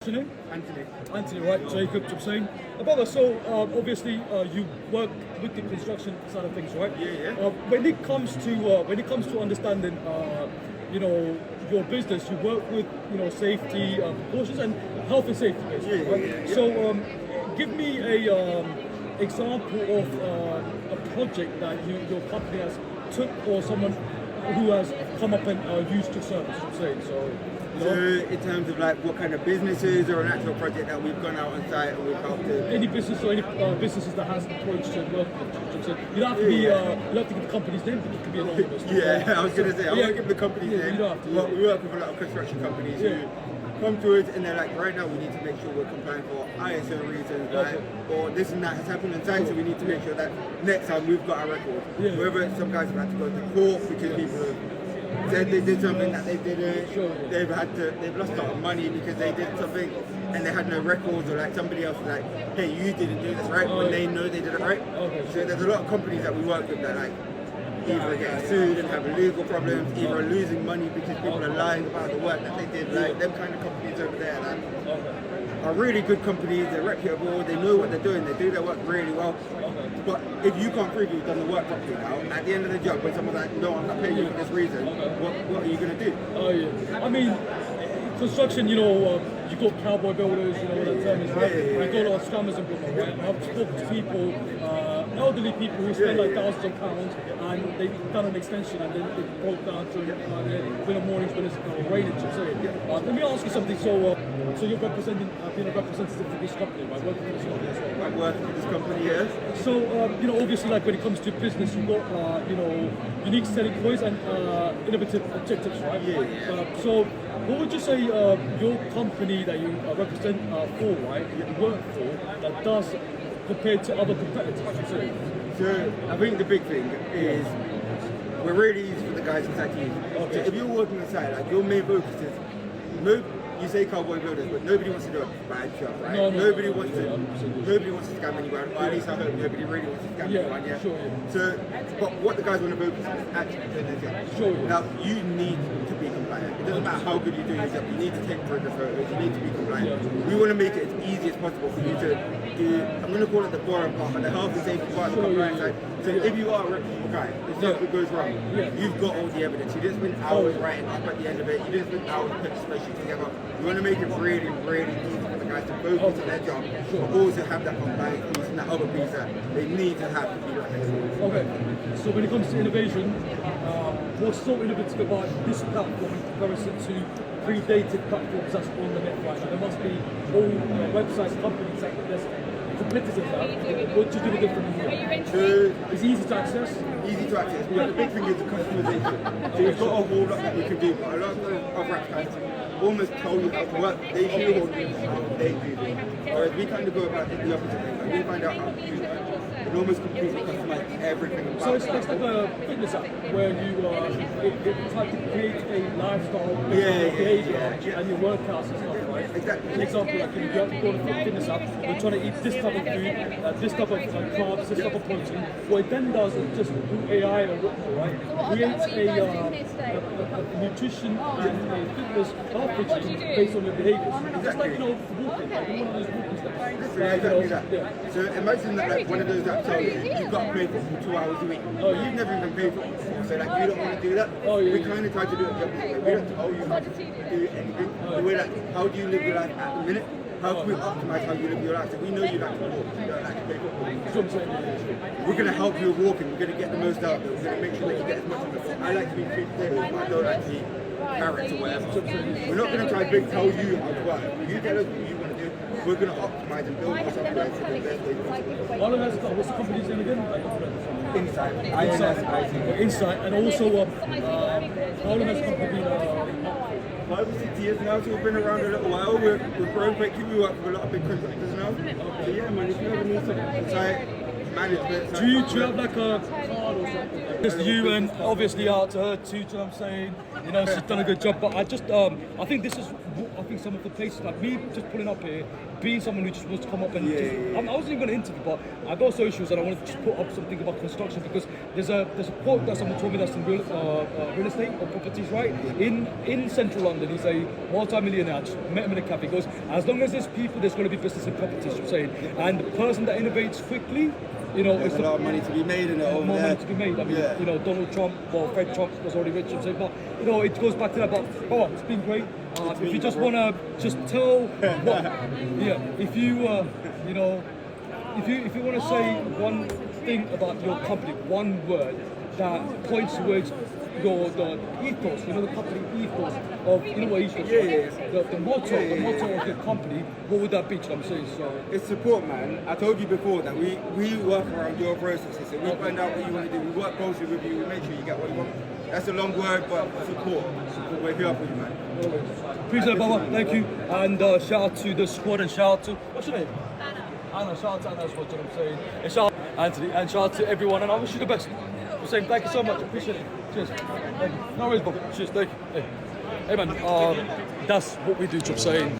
Anthony? Anthony. Anthony, right, Jacob, I'm saying. Brother, so obviously you work with the construction side of things, right? Yeah. When it comes to understanding, your business, you work with safety precautions and health and safety, basically, right? Yeah. So give me a example of a project that your company has took or someone who has come up and used your service. I'm saying so. So in terms of like what kind of businesses or an actual project that we've gone out on site and we've helped to... Any business or any businesses that has approached to work with you. You don't have to be, you don't have to give the company's name, but you can be anonymous. Yeah, I was going to say, I won't give the company's name, you don't have to, but we work with a lot of construction companies who come to us and they're like, right now we need to make sure we're compliant for ISO reasons, right? Or this and that has happened on site, so we need to make sure that next time we've got our record. Whether some guys have had to go to court because people have said they did something that they didn't, they've lost a lot of money because they did something and they had no records, or like somebody else was like, hey, you didn't do this right, when they know they did it right. So there's a lot of companies that we work with that like either getting sued and having legal problems, either losing money because people are lying about the work that they did. Like them kind of companies over there that are really good companies, they're reputable, they know what they're doing, they do their work really well. But if you can't prove you've done the work properly now, at the end of the job, when someone's like, no, I'm not paying you for this reason, what are you going to do? Oh yeah. I mean, construction, you got cowboy builders, what that term is, right? You got a lot of scammers and whatnot, right? I've spoken to people, elderly people who spend like thousands of pounds and they've done an extension and then it broke down during winter mornings when it's raining, let me ask you something. So you're representing, being a representative for this company, right? Working for this company as well, right? I'm working for this company, yes. So, obviously, like when it comes to business, you've got, unique selling points and innovative objectives, right? So, what would you say your company that you represent for, right, you work for, that does compared to other competitors, would you say? So, I think the big thing is we're really easy for the guys inside to use. So if you're working inside, like your main focus is you say cowboy builders, but nobody wants to do a bad job, right? Nobody wants to scam anyone, or at least I hope nobody really wants to scam anyone, So, but what the guys want to focus on is actually doing their job. Now, you need to be compliant. It doesn't matter how good you're doing your job, you need to take progress photos, you need to be compliant. We want to make it as easy as possible for you to do, I'm going to call it the boring part, but the health and safety part, the compliance side. So if you are a reputable guy, if something goes wrong, you've got all the evidence. You didn't spend hours writing up at the end of it, you didn't spend hours putting the spreadsheet together. We want to make it really, really easy for the guys to focus on their job, but also have that compliance piece and that other piece that they need to have to be reputable. Okay, so when it comes to innovation, what's so innovative about this platform in comparison to predated platforms that's on the net right now? There must be all websites, companies that there's competitors out. What do you do differently here? It's easy to access. Easy to access, but the big thing is the customization. So you've got a whole lot that you can do, but a lot of other apps almost tell you how to work. They show you how they do it. Whereas we kind of go about it the opposite way. Like we find out how to do it. And almost completely customize everything about So it's like a fitness app where you it's like to create a lifestyle behavior and your workouts and stuff, right? Exactly. An example, like you go to a fitness app, you're trying to eat this type of food, this type of carbs, this type of protein. What it then does is just through AI or whatnot, right? Creates a nutrition and a fitness health regime based on your behaviors. Just like walking, like one of those walking steps. Exactly that. So imagine that like one of those apps tells you you've got to play football for 2 hours a week. You've never even played football before, so like you don't want to do that. We kind of try to do it the opposite way. We don't tell you how to do anything. We're like, how do you live your life at the minute? How can we optimize how you live your life? So we know you like to walk, you don't like to play football. We're going to help you with walking, we're going to get the most out of it, we're going to make sure that you get as much of it. I like to be free potatoes, but I don't like to eat carrots or whatever. We're not going to try to tell you how to work. You tell us what you want to do, we're going to optimize and build our software to the best way possible. What's the company's name again? Insight. Insight. And also, how long has the company been 5 or 6 years now, so we've been around a little while. We're growing quickly. We work with a lot of big contractors now. So yeah, man, if you ever need some site management. Do you have like a card or something? Just you and obviously out to her too, do you know what I'm saying? She's done a good job, but I think this is think some of the places, like me just pulling up here, being someone who just wants to come up and I wasn't even going to interview, but I got socials and I wanted to just put up something about construction because there's a quote that someone told me that's in real estate or properties, right? In central London, he's a multi-millionaire. I just met him in a cafe. He goes, as long as there's people, there's going to be business in properties. I'm saying, and the person that innovates quickly, you know, There's a lot of money to be made in it over more there. money to be made. I mean, you know, Donald Trump, well, Fred Trump was already rich, I'm saying, but you know, it goes back to that. But it's been great. If you just wanna just tell what, if you you know, if you wanna say one thing about your company, one word that points towards the ethos, you know, the company ethos of innovation, the motto of your company, what would that be? I'm saying, so it's support, man. I told you before that we work around your processes. So we find out what you want to do. We work closely with you. We make sure you get what you want. That's a long word, but support. We're here for you, man. Appreciate it, Baba. Thank you. And shout out to the squad and shout out to, what's your name? Anna. Shout out to Anna as well, you know what I'm saying. And shout out to Anthony and shout out to everyone. And I wish you the best. I'm saying thank you so much. Appreciate it. Cheers. Thank you. No worries, Bob. Cheers. Thank you. Hey man, that's what we do, I'm saying.